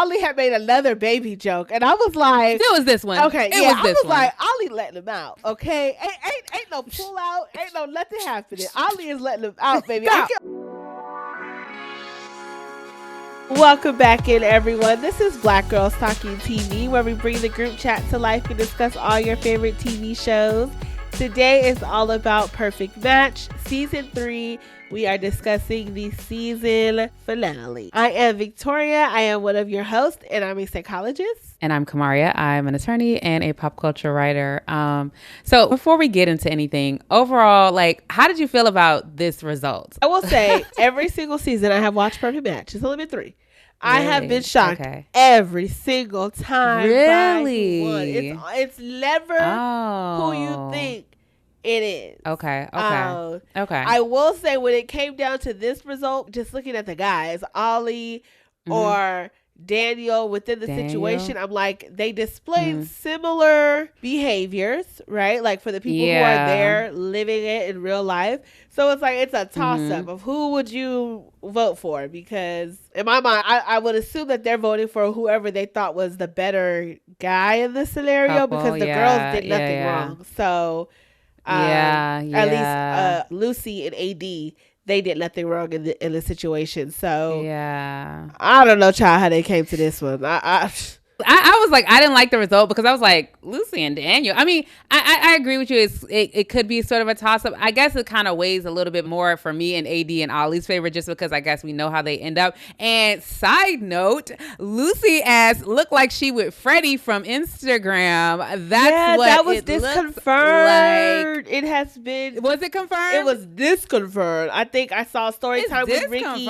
Ollie had made another baby joke, and I was like, "It was this one." Okay, it was this one. Like, Ollie letting him out. Okay, ain't no pull out, ain't no nothing happening. Ollie is letting him out, baby. Welcome back in, everyone. This is Black Girls Talking TV, where we bring the group chat to life and discuss all your favorite TV shows. Today is all about Perfect Match, Season 3. We are discussing the season finale. I am Victoria. I am one of your hosts, and I'm a psychologist. And I'm Kamaria. I'm an attorney and a pop culture writer. So before we get into anything, overall, like, how did you feel about this result? I will say, every single season I have watched Perfect Match. It's only been 3. I have been shocked every single time. Really? It's never who you think it is. Okay. I will say, when it came down to this result, just looking at the guys, Ollie or Daniel within the situation, I'm like, they displayed similar behaviors, right? Like, for the people who are there living it in real life. So it's like, it's a toss-up of who would you vote for? Because in my mind, I would assume that they're voting for whoever they thought was the better guy in this scenario, because the girls did nothing wrong. So at least Lucy and AD, they did nothing wrong in the situation. So I don't know, child, how they came to this one. I was like, I didn't like the result because I was like, Lucy and Daniel. I mean, I agree with you. It could be sort of a toss-up. I guess it kind of weighs a little bit more for me and AD and Ollie's favor, just because I guess we know how they end up. And side note, Lucy looked like she with Freddie from Instagram. That was disconfirmed. It has been. Was it confirmed? It was disconfirmed. I think I saw story time with Ricky.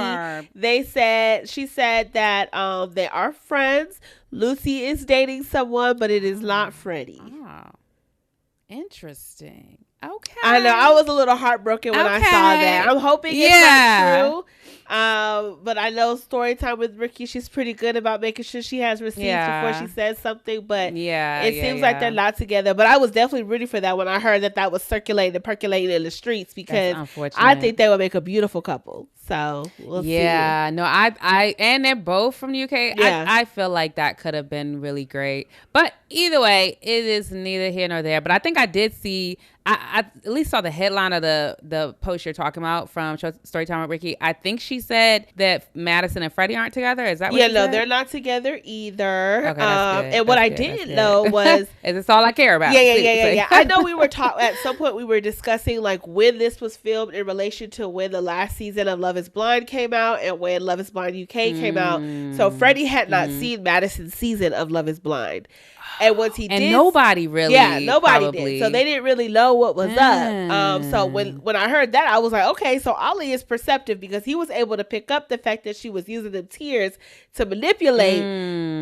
She said that they are friends. Lucy is dating someone, but it is not Freddie. Oh, interesting. Okay. I know. I was a little heartbroken when I saw that. I'm hoping it's not true. But I know story time with Ricky, she's pretty good about making sure she has receipts before she says something. But it seems like they're not together. But I was definitely rooting for that when I heard that was circulating and percolating in the streets, because I think they would make a beautiful couple. So we'll see. No, I and they're both from the UK. I feel like that could have been really great. But either way, it is neither here nor there. But I think I did see, I at least saw the headline of the post you're talking about from Storytime with Ricky. I think she said that Madison and Freddie aren't together. Is that what she said? They're not together either. Okay, that's good. And what I didn't know was is this all I care about? Yeah. I know we were at some point we were discussing like when this was filmed in relation to when the last season of Love is Blind came out and when Love is Blind UK came out. So Freddie had not seen Madison's season of Love is Blind. And once he did, nobody really, nobody did. So they didn't really know what was up. So when I heard that, I was like, okay, so Ollie is perceptive, because he was able to pick up the fact that she was using them tears to manipulate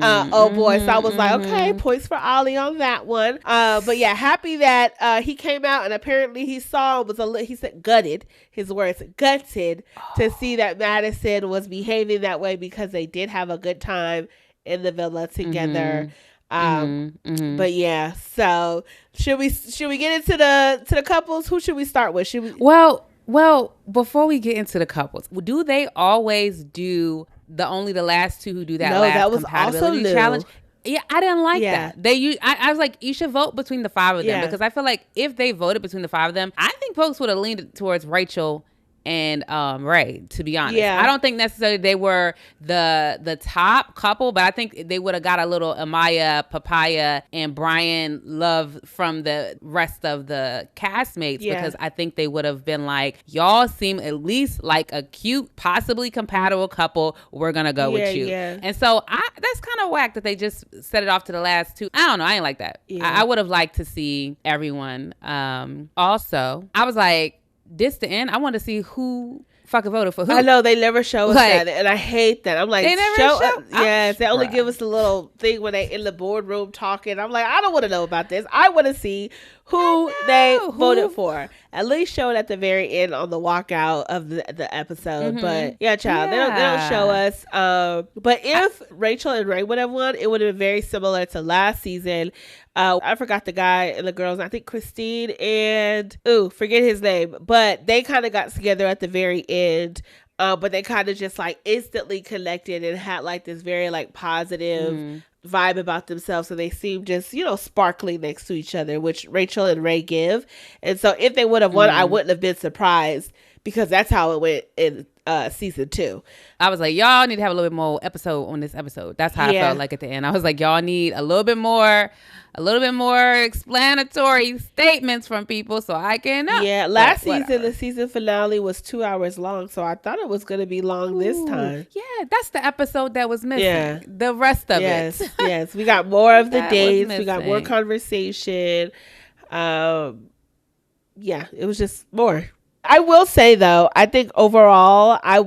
oh boy. So I was like, okay, points for Ollie on that one. But yeah, happy that he came out, and apparently he saw he said gutted, his words, gutted to see that Madison was behaving that way, because they did have a good time in the villa together. But yeah, so should we get into the couples? Who should we start with? Well, before we get into the couples, do they always do the last two who do that that was compatibility also challenge? Yeah, I didn't like that. I was like, you should vote between the 5 of them, because I feel like if they voted between the 5 of them, I think folks would have leaned towards Rachel and Ray, to be honest. I don't think necessarily they were the top couple, but I think they would have got a little Amaya, Papaya, and Brian love from the rest of the castmates, because I think they would have been like, y'all seem at least like a cute, possibly compatible couple. We're gonna go with you. And so that's kind of whack that they just set it off to the last 2. I don't know. I ain't like that. I would have liked to see everyone. Also, I was like, this the end. I want to see who fucking voted for who. I know they never show us that, and I hate that. I'm like, they never show. Yes, they only give us a little thing when they in the boardroom talking. I'm like, I don't want to know about this. I want to see who they voted for. At least show it at the very end on the walkout of the episode. But yeah, child, they don't show us. But if Rachel and Ray would have won, it would have been very similar to last season. I forgot the guy and the girls. I think Christine and forget his name. But they kind of got together at the very end. But they kind of just like instantly connected and had like this very like positive vibe about themselves. So they seem just, you know, sparkling next to each other, which Rachel and Ray give. And so if they would have won, I wouldn't have been surprised, because that's how it went in season 2. I was like, y'all need to have a little bit more episode on this episode. That's how I felt like at the end. I was like, y'all need a little bit more explanatory statements from people so I can know. Yeah, last season, the season finale was 2 hours long, so I thought it was going to be long this time. Yeah, that's the episode that was missing. Yeah. The rest of it. Yes, we got more of the dates. We got more conversation. Yeah, it was just more. I will say, though, I think overall, I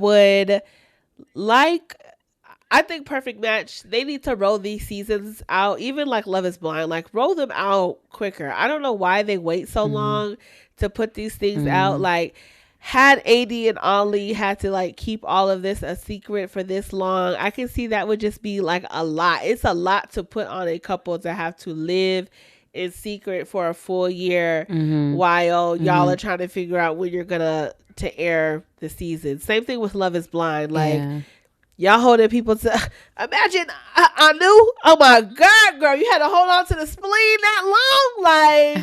think Perfect Match, they need to roll these seasons out, even like Love is Blind, like roll them out quicker. I don't know why they wait so long to put these things out. Like, had AD and Ollie had to like keep all of this a secret for this long, I can see that would just be like a lot. It's a lot to put on a couple to have to live in secret for a full year while y'all are trying to figure out when you're gonna to air the season. Same thing with Love is Blind. Like, y'all holding people to imagine. I knew. Oh my God, girl, you had to hold on to the spleen that long. Like,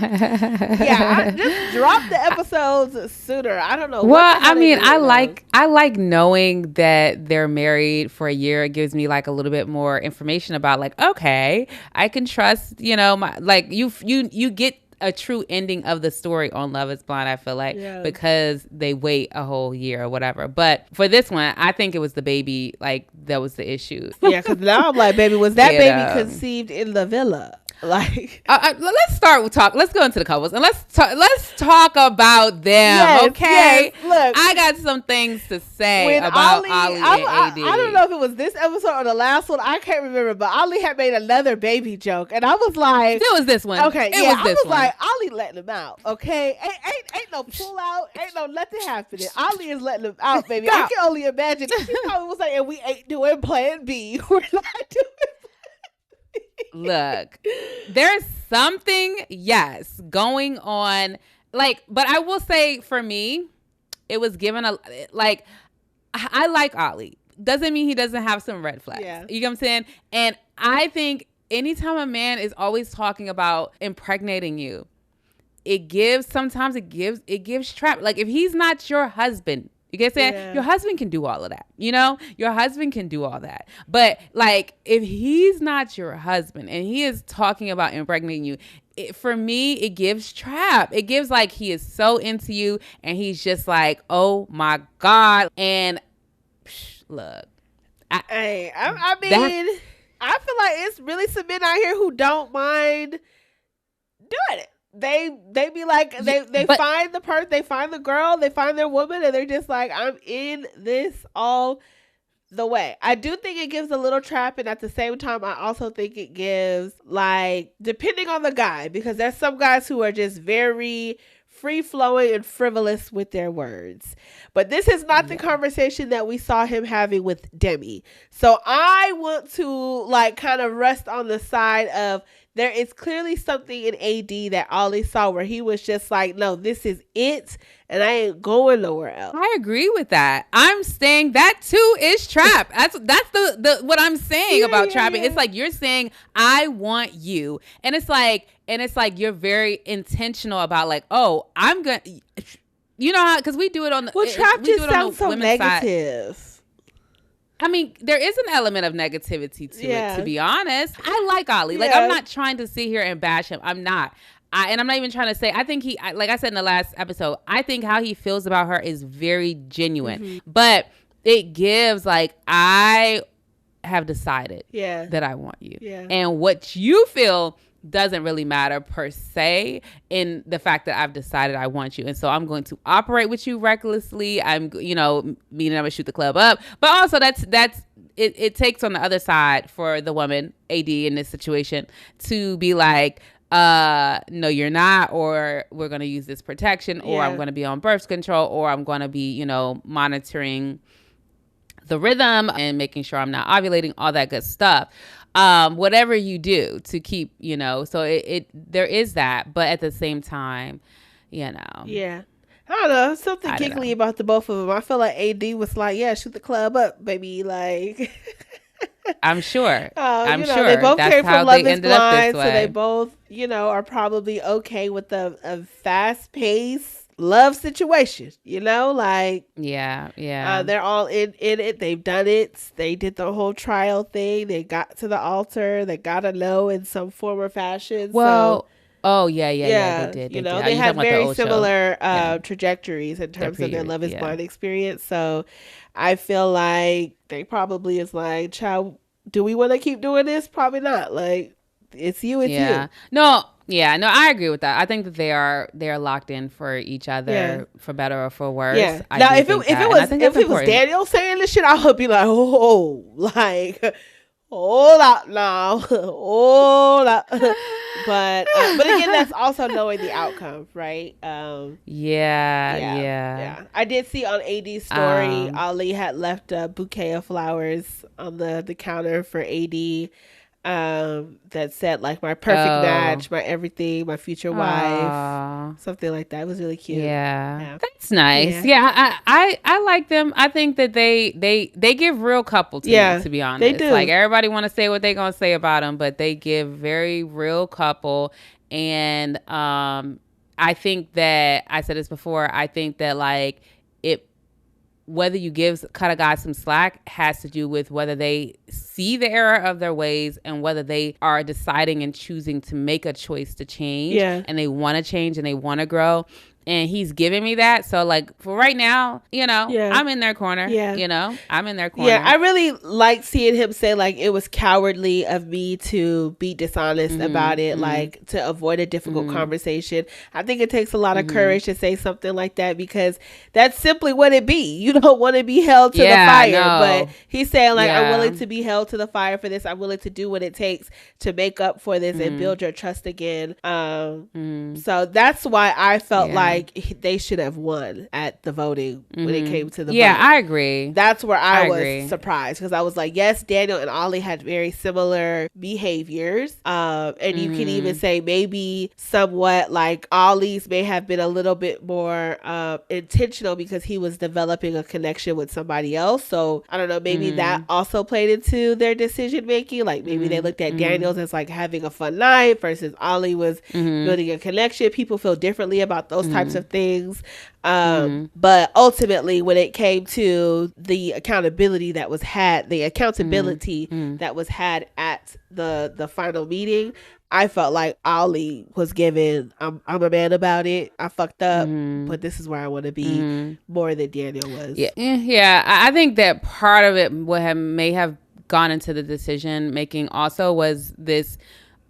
I just drop the episodes sooner. I don't know. Well, I mean, I like knowing that they're married for a year. It gives me like a little bit more information about like, okay, I can trust. You know, you get a true ending of the story on Love is Blind, I feel like, because they wait a whole year or whatever. But for this one, I think it was the baby, like, that was the issue. Yeah, because now I'm like, baby, was that baby conceived in the villa? Like, let's start with talk. Let's go into the couples and let's talk about them. Okay, yes, look, I got some things to say about Ollie and AD. I don't know if it was this episode or the last one. I can't remember, but Ollie had made another baby joke, and I was like, "It was this one." Okay, I was like, Ollie letting him out. Okay, ain't no pull out, ain't no nothing happening. Ollie is letting him out, baby. I can only imagine. She probably was like, "And we ain't doing Plan B. We're not doing." Look, there's something, going on. Like, but I will say for me, it was given I like Ollie. Doesn't mean he doesn't have some red flags. Yeah. You know what I'm saying? And I think anytime a man is always talking about impregnating you, it gives trap. Like, if he's not your husband, you get saying? Yeah. Your husband can do all of that. You know? Your husband can do all that. But, like, if he's not your husband and he is talking about impregnating you, for me, it gives trap. It gives, like, he is so into you and he's just like, oh, my God. And, look. I mean, I feel like it's really some men out here who don't mind doing it. They be like, they find the person, they find the girl, they find their woman, and they're just like, I'm in this all the way. I do think it gives a little trap, and at the same time, I also think it gives, like, depending on the guy, because there's some guys who are just very free-flowing and frivolous with their words. But this is not the conversation that we saw him having with Demi. So I want to, like, kind of rest on the side of, there is clearly something in AD that Ollie saw where he was just like, no, this is it, and I ain't going nowhere else. I agree with that. I'm saying that too is trap. That's the what I'm saying about trapping. Yeah. It's like you're saying, I want you. And it's like you're very intentional about, like, oh, I'm gonna, you know how, because we do it on the, well, trap just sounds so negative. Side. I mean, there is an element of negativity to it, to be honest. I like Ollie. Like, I'm not trying to sit here and bash him. I'm not. And I'm not even trying to say, I think like I said in the last episode, I think how he feels about her is very genuine. Mm-hmm. But it gives, like, I have decided that I want you. Yeah. And what you feel doesn't really matter per se in the fact that I've decided I want you. And so I'm going to operate with you recklessly. I'm, meaning I'm going to shoot the club up. But also it takes on the other side for the woman, AD, in this situation, to be like, no, you're not, or we're going to use this protection, or I'm going to be on birth control, or I'm going to be, monitoring the rhythm and making sure I'm not ovulating, all that good stuff. Whatever you do to keep, so there is that, but at the same time, Yeah. I don't know, something giggly about the both of them. I feel like AD was like, yeah, shoot the club up, baby. Like, I'm sure. I'm sure. They both came from Love is Blind, so they both, are probably okay with a fast-paced love situation, like, yeah. They're all in it. They've done it. They did the whole trial thing. They got to the altar. They got to know in some form or fashion. Well, they did. They had very similar trajectories in terms of their Love is Blind experience. So I feel like they probably is like, child, do we want to keep doing this? Probably not. Like, it's you. No, I agree with that. I think that they are locked in for each other, for better or for worse. Yeah. Now, if it was Daniel saying this shit, I would be like, like, hold up now, hold up. But again, that's also knowing the outcome, right? Yeah. I did see on AD's story, Ollie had left a bouquet of flowers on the counter for AD. That said, like, my perfect match, my everything, my future wife, something like that. It was really cute. Yeah. That's nice. Yeah, I like them. I think that they give real couple to be honest. They do. Like, everybody want to say what they gonna say about them, but they give very real couple. And I think that, I said this before, I think that, like, whether you cut a guy some slack has to do with whether they see the error of their ways and whether they are deciding and choosing to make a choice to change. And they want to change and they want to grow. And he's giving me that. So, like, for right now, I'm in their corner. I'm in their corner. Yeah, I really like seeing him say, like, it was cowardly of me to be dishonest about it, like, to avoid a difficult conversation. I think it takes a lot of courage to say something like that, because that's simply what it be. You don't want to be held to the fire. But he's saying, like, I'm willing to be held to the fire for this. I'm willing to do what it takes to make up for this and build your trust again. So that's why I felt like they should have won at the voting when it came to the vote. I agree. That's where I was surprised, because I was like, yes, Daniel and Ollie had very similar behaviors. And you can even say maybe somewhat like Ollie's may have been a little bit more intentional because he was developing a connection with somebody else. So I don't know, maybe that also played into their decision making. Like, maybe they looked at Daniel's as like having a fun night versus Ollie was building a connection. People feel differently about those types of things. But ultimately, when it came to the accountability that was had, that was had at the final meeting, I felt like Ollie was given, I'm a man about it. I fucked up, but this is where I want to be, more than Daniel was. Yeah. I think that part of it may have gone into the decision making also was this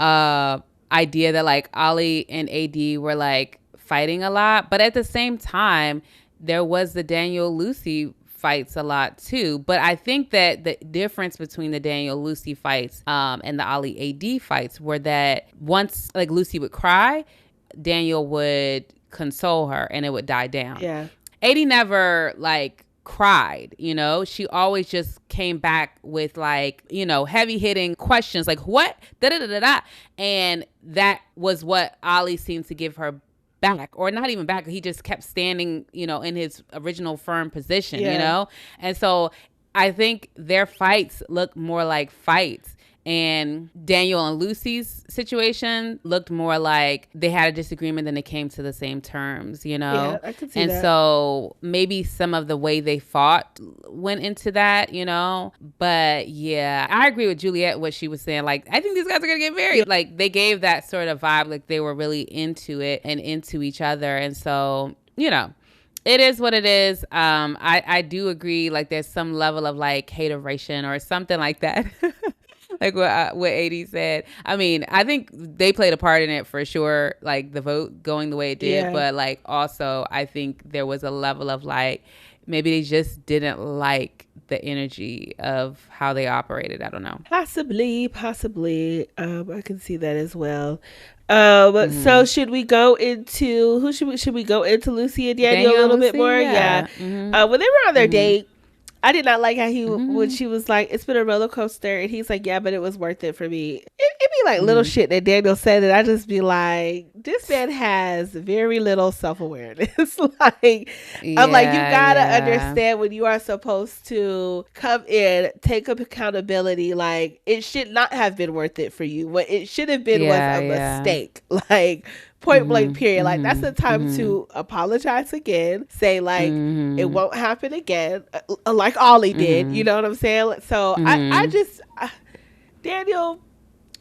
idea that, like, Ollie and AD were, like, fighting a lot, but at the same time there was the Daniel Lucy fights a lot too. But I think that the difference between the Daniel Lucy fights and the Ollie AD fights were that once, like, Lucy would cry, Daniel would console her and it would die down. AD never, like, cried, she always just came back with, like, heavy hitting questions like, what, da. And that was what Ollie seemed to give her back, or not even back. He just kept standing, in his original firm position, And so I think their fights look more like fights. And Daniel and Lucy's situation looked more like they had a disagreement and they came to the same terms, Yeah, I could see that. And so maybe some of the way they fought went into that, But yeah, I agree with Juliette, what she was saying. Like, I think these guys are going to get married. Like, they gave that sort of vibe, like they were really into it and into each other. And so, it is what it is. I do agree, like, there's some level of, like, hateration or something like that. Like what AD said. I mean, I think they played a part in it for sure, like the vote going the way it did. But, like, also I think there was a level of, like, maybe they just didn't like the energy of how they operated. I don't know. Possibly. I can see that as well. So should we go into should we go into Lucy and Daniel a little bit more? Yeah. When they were on their date, I did not like how when she was like, it's been a roller coaster, and he's like, yeah, but it was worth it for me. It like little shit that Daniel said that I just be like, this man has very little self-awareness. Like, I'm like, you gotta understand when you are supposed to come in, take up accountability. Like, it should not have been worth it for you. What it should have been was a mistake. Like, point blank period. Like, that's the time to apologize again, say like it won't happen again, like Ollie did. You know what I'm saying? So I just Daniel,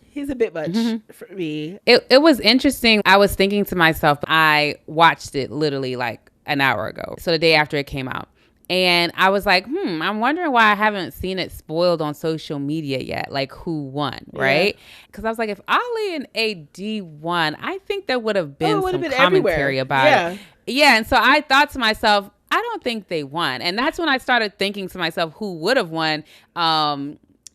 he's a bit much for me. It was interesting. I was thinking to myself, I watched it literally like an hour ago, so the day after it came out. And I was like, I'm wondering why I haven't seen it spoiled on social media yet. Like, who won, right? Because I was like, if Ollie and AD won, I think there would have been some commentary about it. Yeah, and so I thought to myself, I don't think they won. And that's when I started thinking to myself, who would have won?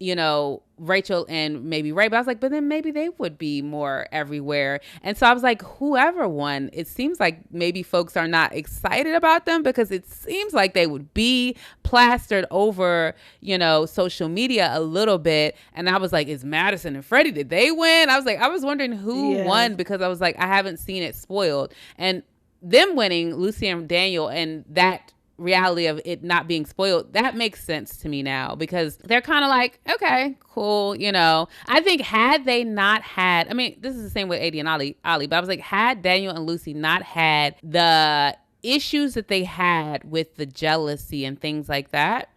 You know, Rachel and maybe Ray. But I was like, but then maybe they would be more everywhere. And so I was like, whoever won, it seems like maybe folks are not excited about them because it seems like they would be plastered over, you know, social media a little bit. And I was like, is Madison and Freddie, did they win? I was wondering who won because I was like, I haven't seen it spoiled. And them winning, Lucy and Daniel, and that reality of it not being spoiled, that makes sense to me now because they're kind of like, okay, cool, you know. I think had they not had, I mean, this is the same with AD and Ollie, but I was like, had Daniel and Lucy not had the issues that they had with the jealousy and things like that,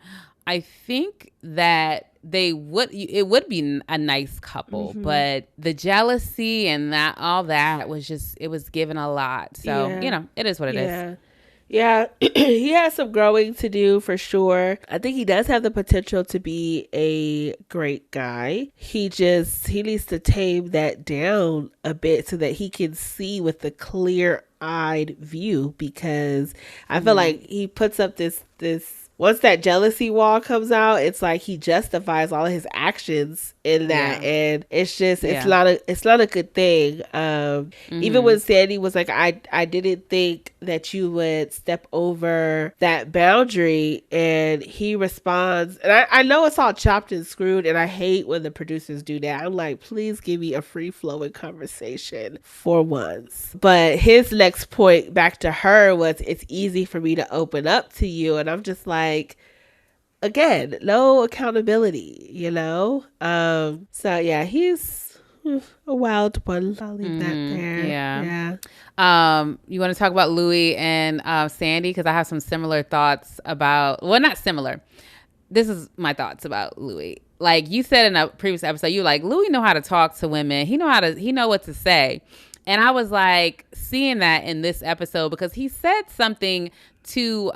I think that it would be a nice couple, but the jealousy and that all that was just, it was given a lot. So, you know, it is what it is. Yeah, he has some growing to do for sure. I think he does have the potential to be a great guy. He needs to tame that down a bit so that he can see with a clear-eyed view, because I feel like he puts up this once that jealousy wall comes out, it's like he justifies all of his actions in that, and it's just it's not a good thing. Even when Sandy was like, I didn't think that you would step over that boundary, and he responds, and I know it's all chopped and screwed, and I hate when the producers do that. I'm like, please give me a free flowing conversation for once. But his next point back to her was, it's easy for me to open up to you, and I'm just like, again, no accountability, you know? So yeah, he's a wild one. I'll leave that there. Yeah. You want to talk about Louis and Sandy? Because I have some similar thoughts about, well, not similar. This is my thoughts about Louis. Like you said in a previous episode, you like, Louis know how to talk to women. He know what to say. And I was like seeing that in this episode because he said something to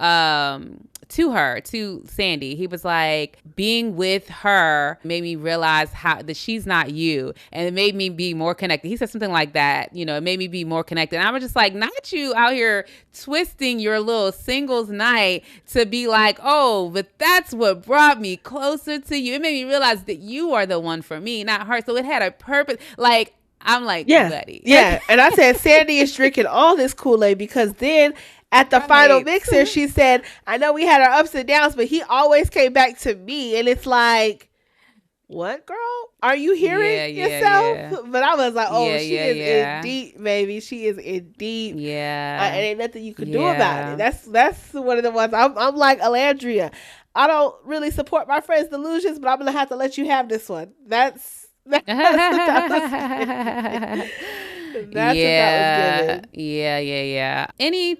Sandy. He was like, being with her made me realize that she's not you, and it made me be more connected. He said something like that, you know, it made me be more connected. And I was just like, not you out here twisting your little singles night to be like, oh, but that's what brought me closer to you. It made me realize that you are the one for me, not her. So it had a purpose. Like, I'm like, buddy. Yeah. And I said, Sandy is drinking all this Kool-Aid, because then at the final mixer, she said, I know we had our ups and downs, but he always came back to me. And it's like, what, girl? Are you hearing yourself? Yeah. But I was like, oh, she is in deep, baby. She is in deep. Yeah. And ain't nothing you can do about it. That's one of the ones. I'm like Alandria. I don't really support my friend's delusions, but I'm going to have to let you have this one. That's what that was given. Yeah. Any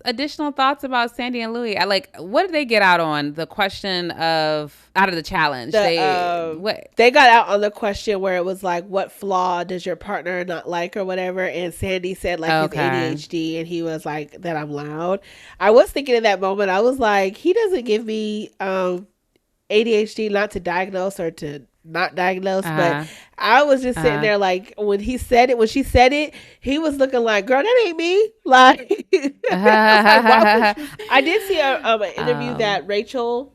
additional thoughts about Sandy and Louis? What did they get out on the question out of the challenge? They got out on the question where it was like, what flaw does your partner not like or whatever? And Sandy said his ADHD, and he was like, that I'm loud. I was thinking in that moment, I was like, he doesn't give me ADHD not to diagnose or to not diagnosed, but I was just sitting there like, when she said it, he was looking like, girl, that ain't me. Like, I did see an interview that Rachel,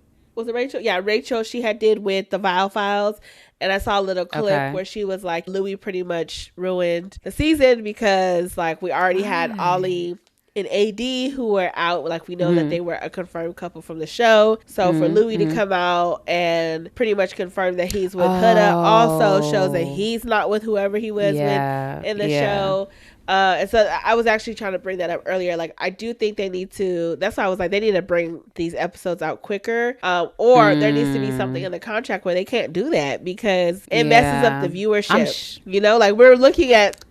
yeah, Rachel, she had did with the Vile Files, and I saw a little clip where she was like, Louis pretty much ruined the season because like we already had Ollie and AD, who were out. Like, we know that they were a confirmed couple from the show. So for Louis to come out and pretty much confirm that he's with Huda also shows that he's not with whoever he was with in the show. And so I was actually trying to bring that up earlier. Like, I do think they need to, that's why I was like, they need to bring these episodes out quicker. Or there needs to be something in the contract where they can't do that, because it messes up the viewership. You know, like, we're looking at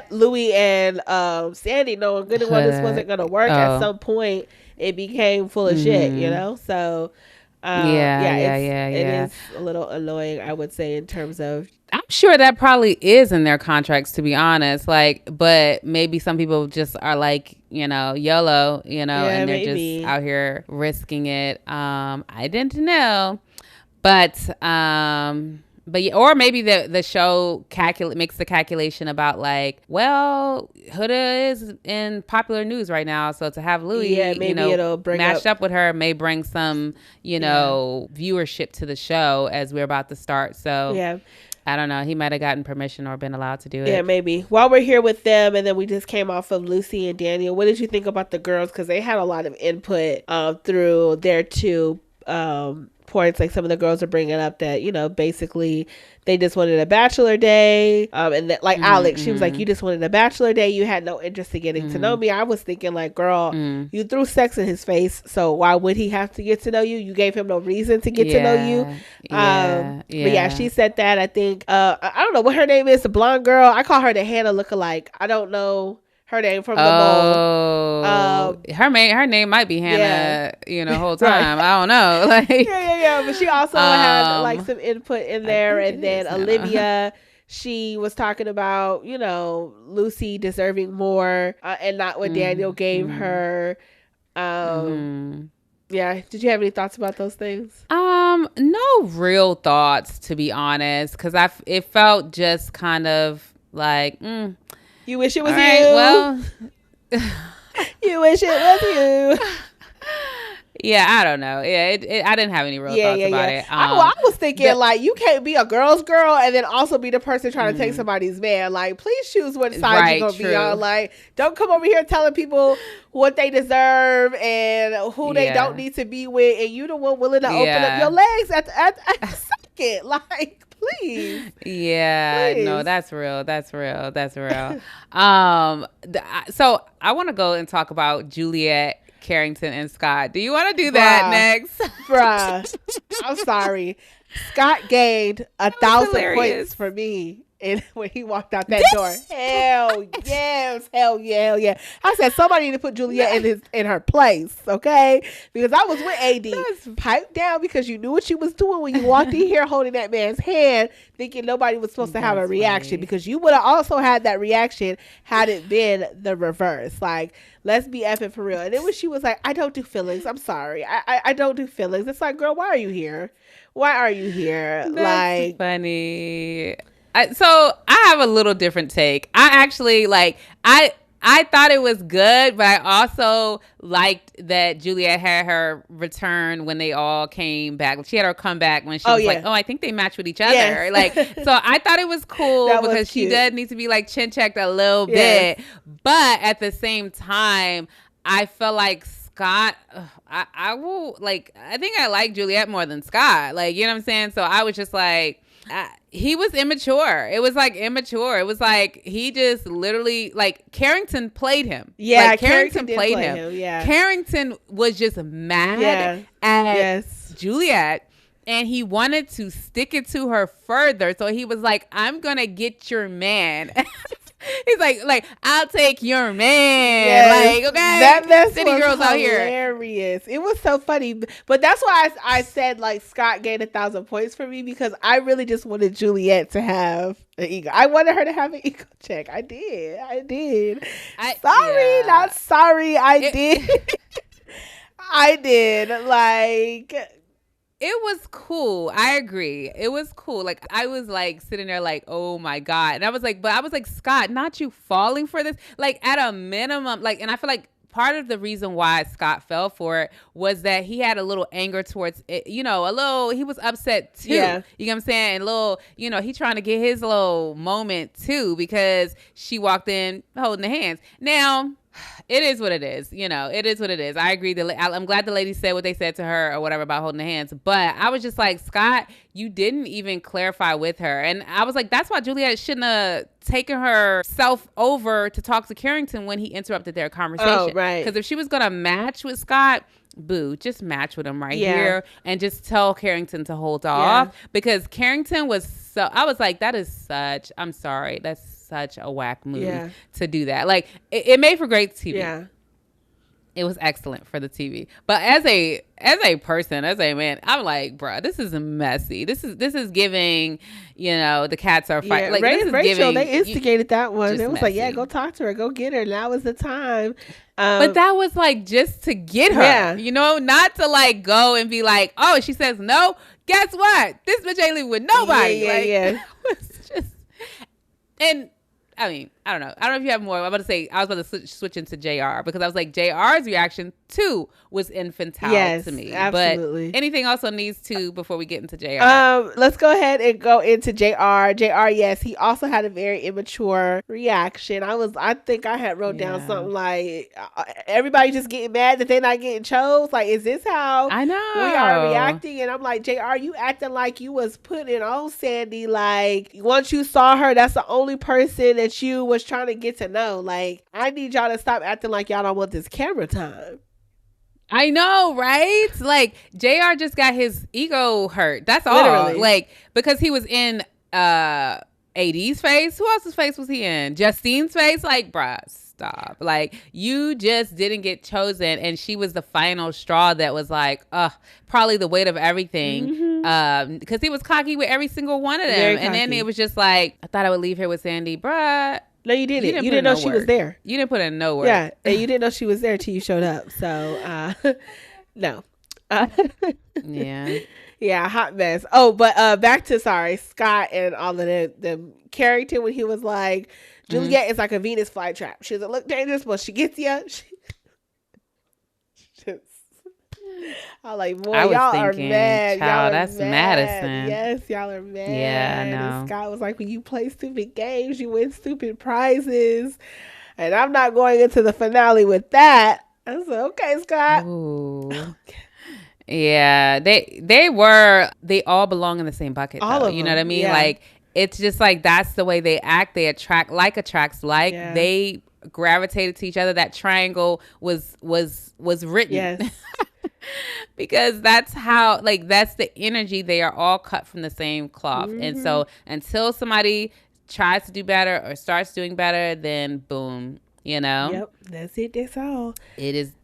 Louis and Sandy knowing good and well this wasn't going to work. At some point, it became full of shit, you know? So, it is a little annoying, I would say, in terms of, I'm sure that probably is in their contracts, to be honest. Like, but maybe some people just are like, you know, YOLO, you know, and they're just out here risking it. I didn't know, but yeah, or maybe the show makes the calculation about like, well, Huda is in popular news right now, so to have Louis, maybe it'll bring matched up with her may bring some, you know, viewership to the show as we're about to start. So I don't know. He might have gotten permission or been allowed to do it. Yeah, maybe. While we're here with them, and then we just came off of Lucy and Daniel, what did you think about the girls? Because they had a lot of input through their two points. Like, some of the girls are bringing up that, you know, basically they just wanted a bachelor day. And that, like, Alex, she was like, you just wanted a bachelor day. You had no interest in getting to know me. I was thinking, like, girl, you threw sex in his face, so why would he have to get to know you? You gave him no reason to get to know you. But yeah, she said that. I think, I don't know what her name is, the blonde girl. I call her the Hannah lookalike. I don't know her name from the mole. Her name might be Hannah, you know, whole time. I don't know. Like, but she also had like some input in there. And then Olivia, she was talking about, you know, Lucy deserving more and not what Daniel gave her. Yeah. Did you have any thoughts about those things? No real thoughts, to be honest, because it felt just kind of like, you wish it was you. Well, you wish it was you. Yeah, I don't know. Yeah, I didn't have any real thoughts about it. I was thinking, like, you can't be a girl's girl and then also be the person trying to take somebody's man. Like, please choose what side you're going to be on. Like, don't come over here telling people what they deserve and who they don't need to be with, and you the one willing to open up your legs at the second. Like, please. Yeah, please. No, that's real. So I want to go and talk about Juliette, Carrington, and Scott. Do you want to do that next? Bruh, I'm sorry. Scott gained 1,000 points for me when he walked out that door. Hell yeah. I said somebody need to put Juliette in her place, okay? Because I was with AD. Pipe down, because you knew what you was doing when you walked in here holding that man's hand, thinking nobody was supposed to have a reaction, because you would have also had that reaction had it been the reverse. Like, let's be effing for real. And then when she was like, I don't do feelings. I'm sorry. I don't do feelings. It's like, girl, why are you here? That's like, funny. So I have a little different take. I actually I thought it was good, but I also liked that Juliette had her return when they all came back. She had her comeback when she was like, I think they match with each other. Yes. Like, so I thought it was cool because she does need to be like chin checked a little bit. But at the same time, I felt like Scott, I think I like Juliette more than Scott. Like, you know what I'm saying? So I was just like, he was immature. It was like immature. It was like he just literally, like, Carrington played him. Yeah, like, Carrington played him. Yeah. Carrington was just mad at Juliette, and he wanted to stick it to her further. So he was like, I'm gonna get your man. He's like, I'll take your man. Yes, like, okay, that mess city was girls out here. Hilarious. It was so funny, but that's why I said, like, Scott gained 1,000 points for me, because I really just wanted Juliette to have an ego. I wanted her to have an ego check. I did. I did. I did. Like, it was cool. I agree. It was cool. Like, I was like sitting there like, oh my God. And I was like, Scott, not you falling for this. Like, at a minimum, like, and I feel like part of the reason why Scott fell for it was that he had a little anger towards it, you know, he was upset too. Yeah. You know what I'm saying? And he trying to get his little moment too, because she walked in holding the hands. Now, It is what it is. It is what it is. I agree. I'm glad the lady said what they said to her or whatever about holding the hands. But I was just like, Scott, you didn't even clarify with her. And I was like, that's why Juliette shouldn't have taken herself over to talk to Carrington when he interrupted their conversation. Oh, right. Because if she was going to match with Scott, boo, just match with him here and just tell Carrington to hold off. Because Carrington was I was like, I'm sorry, that's such a whack move to do that. Like, it made for great TV. Yeah. It was excellent for the TV. But as a person, as a man, I'm like, bruh, this is messy. This is giving, the cats are fighting. Like, Ray and Rachel, they instigated that one. It was messy. like, yeah, go talk to her, go get her. Now is the time. But that was like just to get her, not to like go and be like, oh, she says no. Guess what? This bitch ain't leaving with nobody. It was just, and I mean, I don't know. I don't know if you have more. I was about to switch into JR because I was like, JR's reaction too was infantile to me. Absolutely. But anything else on these two before we get into JR? Let's go ahead and go into JR. JR, yes, he also had a very immature reaction. I think I had wrote down something like, everybody just getting mad that they're not getting chose. Like, is this how I know we are reacting? And I'm like, JR, you acting like you was putting on Sandy. Like, once you saw her, that's the only person that you was trying to get to know. Like, I need y'all to stop acting like y'all don't want this camera time. I know, right? Like, JR just got his ego hurt. That's all. Literally. Like, because he was in AD's face. Who else's face was he in? Justine's face? Like, bruh, stop. Like, you just didn't get chosen, and she was the final straw that was like, probably the weight of everything. Because he was cocky with every single one of them. And then it was just like, I thought I would leave here with Sandy. Bruh. No, you didn't. You didn't know she was there. You didn't put in no word. Yeah, and you didn't know she was there till you showed up. So, no. Yeah. Yeah, hot mess. Oh, but back to, Scott and all of the Carrington when he was like, Juliette is like a Venus flytrap. She doesn't look dangerous, but she gets you. I'm like, boy, y'all are mad. Child, y'all that's Madison. Yes, y'all are mad. Yeah, I know. And Scott was like, when you play stupid games, you win stupid prizes. And I'm not going into the finale with that. I said, okay, Scott. Ooh. Yeah, they all belong in the same bucket. All though, of them. You know what I mean? Yeah. Like, it's just like, that's the way they act. They attracts like. Yeah. They gravitated to each other. That triangle was written. Yes. Because that's how, like, that's the energy. They are all cut from the same cloth. And so until somebody tries to do better or starts doing better, then boom, Yep, that's it. That's all.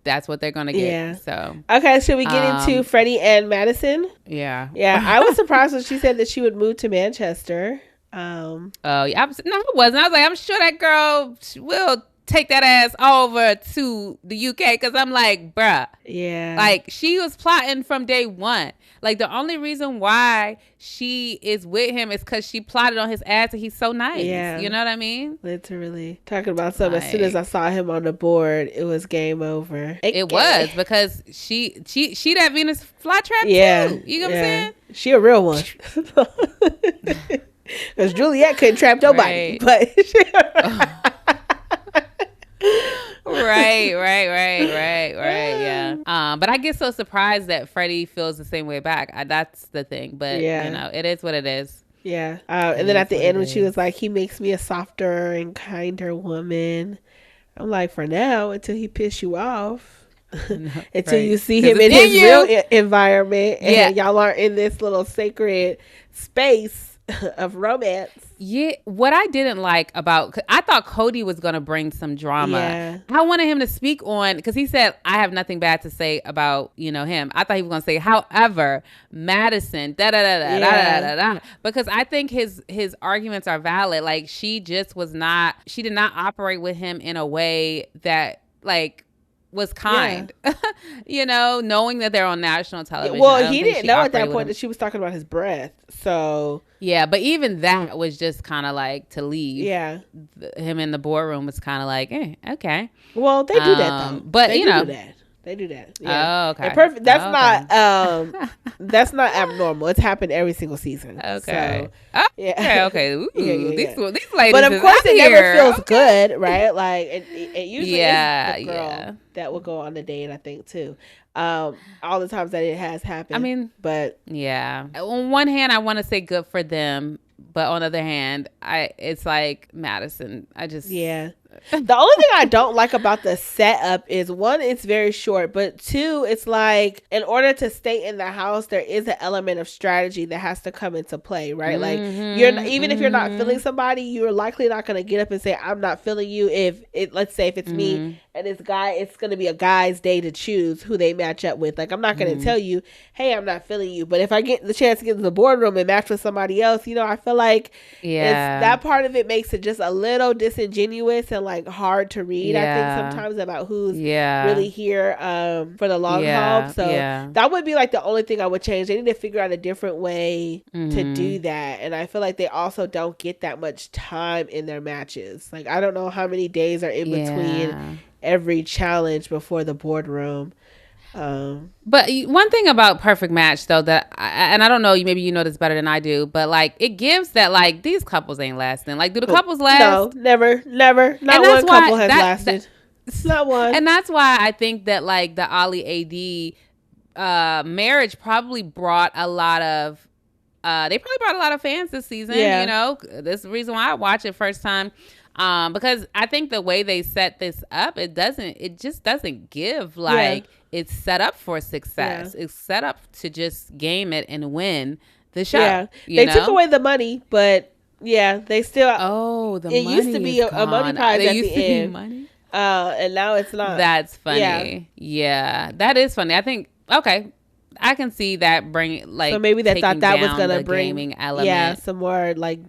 That's what they're gonna get. Yeah. So okay, should we get into Freddie and Madison? Yeah. I was surprised when she said that she would move to Manchester. Oh yeah, no, I wasn't. I was like, I'm sure that girl will take that ass over to the UK, because I'm like, bruh. Yeah. Like, she was plotting from day one. Like, the only reason why she is with him is because she plotted on his ass and he's so nice. Yeah. You know what I mean? Literally. Talking about something, as soon as I saw him on the board, it was game over. It was, because she that Venus flytrap too. You know what I'm saying? She a real one. Because Juliette couldn't trap nobody. Right. But Right, yeah. But I get so surprised that Freddie feels the same way back. That's the thing. But it is what it is. Yeah. And then at the end, when she was like, he makes me a softer and kinder woman, I'm like, for now, until he piss you off, until you see him in his real environment, and y'all aren't in this little sacred space of romance. Yeah, what I didn't like I thought Cody was going to bring some drama. Yeah. I wanted him to speak on, because he said, I have nothing bad to say about, him. I thought he was going to say, however, Madison, because I think his arguments are valid. Like, she did not operate with him in a way that, like, was kind, knowing that they're on national television. Well, he didn't know at that point that she was talking about his breath. So yeah, but even that was just kind of like to leave. Yeah, him in the boardroom was kind of like, okay. Well, they do that though. But they They do that. Yeah. Oh, okay. And perfect. That's not that's not abnormal. It's happened every single season. Okay. So, yeah. Okay. Ooh, yeah. These ladies. But of course, it here. never feels good, right? Like it usually is the girl yeah. that will go on the date. I think too. All the times that it has happened. I mean, but yeah. On one hand, I want to say good for them, but on the other hand, it's like Madison. The only thing I don't like about the setup is, one, it's very short, but two, it's like in order to stay in the house, there is an element of strategy that has to come into play, right? Like even if you're not feeling somebody, you're likely not going to get up and say, I'm not feeling you. Let's say if it's me and this guy, it's going to be a guy's day to choose who they match up with. Like, I'm not going to tell you, hey, I'm not feeling you. But if I get the chance to get to the boardroom and match with somebody else, I feel like that part of it makes it just a little disingenuous and like hard to read. I think sometimes about who's really here for the long haul. So that would be like the only thing I would change. They need to figure out a different way to do that. And I feel like they also don't get that much time in their matches. Like, I don't know how many days are in between every challenge before the boardroom. But one thing about Perfect Match, though, that and I don't know, maybe you know this better than I do, but like it gives that like these couples ain't lasting. Like, do the couples last? No, never. Not one couple has lasted. Not one. And that's why I think that like the Ollie AD marriage probably brought a lot of fans this season. This is the reason why I watch it first time. Because I think the way they set this up, it just doesn't give like it's set up for success. It's set up to just game it and win the show. Yeah, they took away the money, but they still. It used to be a money prize at the end. Money. And now it's not. That's funny. Yeah, that is funny. I think I can see that bring like. So maybe they thought that was gonna bring gaming element. Some more like.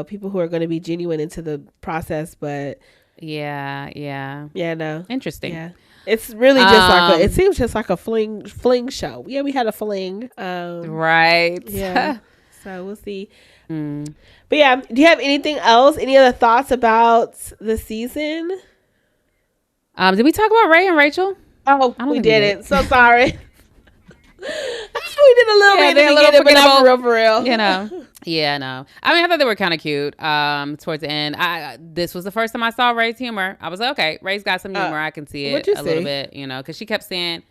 People who are going to be genuine into the process, but no, interesting. Yeah, it's really just it seems just like a fling show. Yeah, we had a fling, right? Yeah, so we'll see. But yeah, do you have anything else? Any other thoughts about the season? Did we talk about Ray and Rachel? Oh, we didn't. So sorry. We did a little bit in the beginning, but not for real. Yeah, no. I mean, I thought they were kind of cute towards the end. This was the first time I saw Ray's humor. I was like, okay, Ray's got some humor. I can see it a little bit, because she kept saying...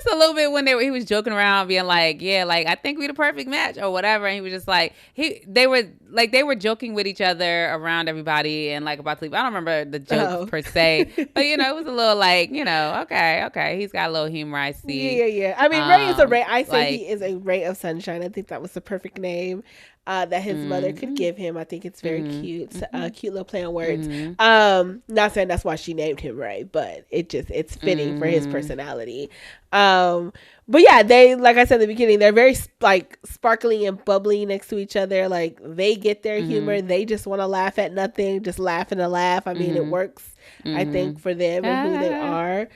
just a little bit when he was joking around, being like, I think we the perfect match or whatever. And he was just like, they were joking with each other around everybody and like about to leave. I don't remember the joke per se, but it was a little like, okay, he's got a little humor. I see. Yeah. I mean, Ray is a ray. I say he is a ray of sunshine. I think that was the perfect name that his mother could give him. I think it's very cute. Cute little play on words. Not saying that's why she named him Ray, but it's fitting for his personality. But yeah, they, like I said in the beginning, they're very like sparkly and bubbly next to each other. Like, they get their humor. They just want to laugh at nothing, just laughing to laugh. I mean, it works, I think, for them and who they are.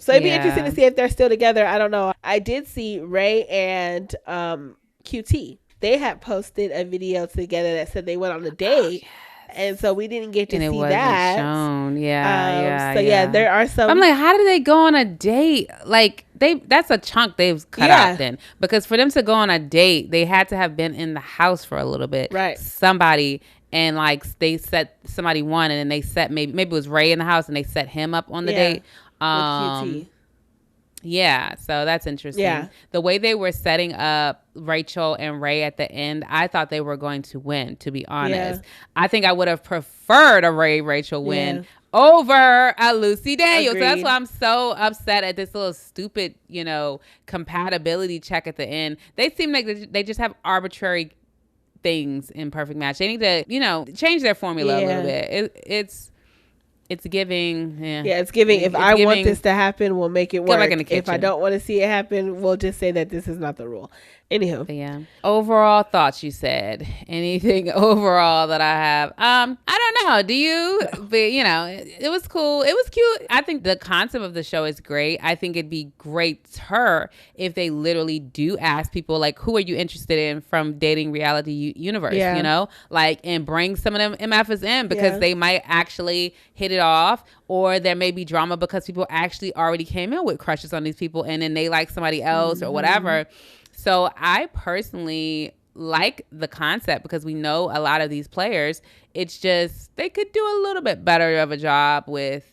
So it'd be interesting to see if they're still together. I don't know. I did see Ray and QT. They had posted a video together that said they went on a date. And so we didn't get to see that. Shown. So there are some. I'm like, how did they go on a date? Like, that's a chunk they've cut out then. Because for them to go on a date, they had to have been in the house for a little bit. Right. Somebody, and like they set somebody one, and then they set maybe it was Ray in the house, and they set him up on the date. With QT. Yeah, so that's interesting. Yeah. The way they were setting up Rachel and Ray at the end, I thought they were going to win, to be honest. Yeah. I think I would have preferred a Rachel win over a Lucy Daniels. So that's why I'm so upset at this little stupid, compatibility check at the end. They seem like they just have arbitrary things in Perfect Match. They need to, change their formula a little bit. It's giving. Yeah, it's giving. If I want this to happen, we'll make it work. If I don't want to see it happen, we'll just say that this is not the rule. Anywho. But yeah. Overall thoughts, you said. Anything overall that I have? I don't know. Do you? No. But you know, it was cool. It was cute. I think the concept of the show is great. I think it'd be great if they literally do ask people like, who are you interested in from dating reality universe? Yeah. You know, like, and bring some of them MFs in because they might actually hit it off, or there may be drama because people actually already came in with crushes on these people and then they like somebody else or whatever. So I personally like the concept because we know a lot of these players. It's just they could do a little bit better of a job with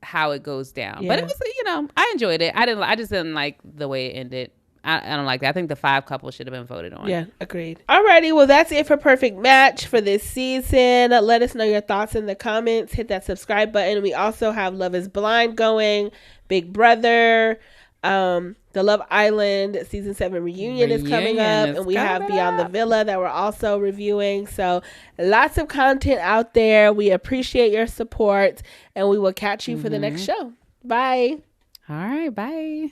how it goes down. Yeah. But it was, you know, I enjoyed it. I just didn't like the way it ended. I don't like that. I think the 5 couples should have been voted on. Yeah, agreed. Alrighty, well, that's it for Perfect Match for this season. Let us know your thoughts in the comments. Hit that subscribe button. We also have Love is Blind going, Big Brother, the Love Island season 7 reunion is coming up, and we have Beyond the Villa that we're also reviewing. So lots of content out there. We appreciate your support, and we will catch you for the next show. Bye. All right, bye.